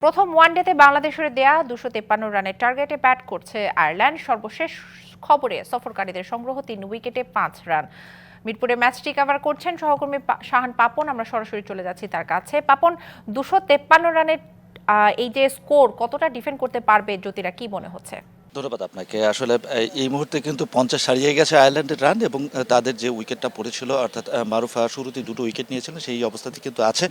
প্রথম ওয়ানডেতে বাংলাদেশের দেয়া ২৫৩ রানের টার্গেটে ব্যাট করছে আয়ারল্যান্ড। সর্বশেষ খবরে সফরকারীদের সংগ্রহ ৩ উইকেটে ৫ রান। মিরপুরে ম্যাচটি কভার করছেন সহকর্মী শাহান পাপন। আমরা সরাসরি চলে যাচ্ছি তার কাছে। পাপন, ২৫৩ রানের এই যে স্কোর, কতটা ডিফেন্ড করতে পারবে জ্যোতিরা, কি মনে হচ্ছে? ধন্যবাদ আপনাকে। আসলে এই মুহূর্তে কিন্তু ৫০ হারিয়ে গেছে আয়ারল্যান্ডের রান এবং তাদের যে উইকেটটা পড়েছিল অর্থাৎ মারুফা শুরুতেই দুটো উইকেট নিয়েছিলেন, সেই অবস্থাতে কিন্তু আছে।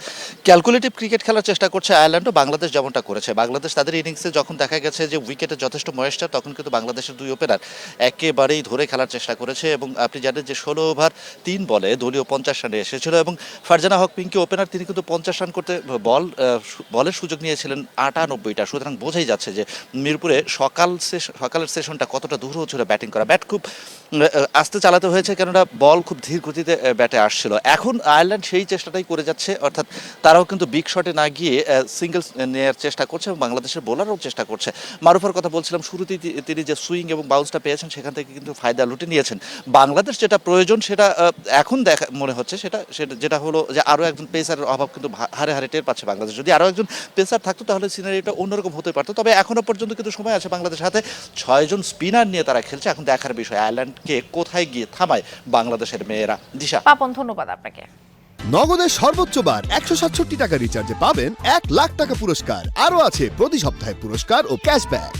ক্যালকুলেটিভ ক্রিকেট খেলার চেষ্টা করছে আয়ারল্যান্ডও, বাংলাদেশ যেমনটা করেছে। বাংলাদেশ তাদের ইনিংসে যখন দেখা গেছে যে উইকেটে যথেষ্ট ময়েশ্চার, তখন কিন্তু বাংলাদেশের দুই ওপেনার একেবারেই ধরে খেলার চেষ্টা করেছে এবং আপনি জানেন যে ১৬ ওভার ৩ বলে দলীয় ৫০ রানে এসেছিল এবং ফারজানা হক পিঙ্কি ওপেনার, তিনি কিন্তু ৫০ রান করতে বলের সুযোগ নিয়েছিলেন ৯৮টা। সুতরাং বোঝাই যাচ্ছে যে মিরপুরে সকালের সেশনটা কতটা দূর হচ্ছিল ব্যাটিং করা। ব্যাট খুব আস্তে চালাতে হয়েছে, কেননা বল খুব ধীর গতিতে ব্যাটে আসছিল। এখন আয়ারল্যান্ড সেই চেষ্টাটাই করে যাচ্ছে, অর্থাৎ তারাও কিন্তু বিগ শটে না গিয়ে সিঙ্গেলস নেওয়ার চেষ্টা করছে এবং বাংলাদেশের বোলারও চেষ্টা করছে। মারুফার কথা বলছিলাম, শুরুতেই তিনি যে সুইং এবং বাউন্সটা পেয়েছেন, সেখান থেকে কিন্তু ফায়দা লুটে নিয়েছেন। বাংলাদেশ যেটা প্রয়োজন সেটা এখন দেখা মনে হচ্ছে, সেটা যেটা হলো যে আরও একজন পেসারের অভাব কিন্তু হারে হারে টের পাচ্ছে বাংলাদেশ। যদি আরও একজন পেসার থাকতো তাহলে সিনারিটা অন্যরকম হতে পারতো। তবে এখনও পর্যন্ত কিন্তু সময় আছে বাংলাদেশের হাতে। ৬ জন স্পিনার নিয়ে তারা খেলছে। এখন দেখার বিষয় আয়ারল্যান্ডকে কোথায় গিয়ে থামায় বাংলাদেশের মেয়েরা। দিশা। পাপন, ধন্যবাদ আপনাকে। নগদের সর্বোচ্চ বার ১৬৭ টাকা রিচার্জে পাবেন ১ লাখ টাকা পুরস্কার। আরও আছে প্রতি সপ্তাহে পুরস্কার ও ক্যাশব্যাক।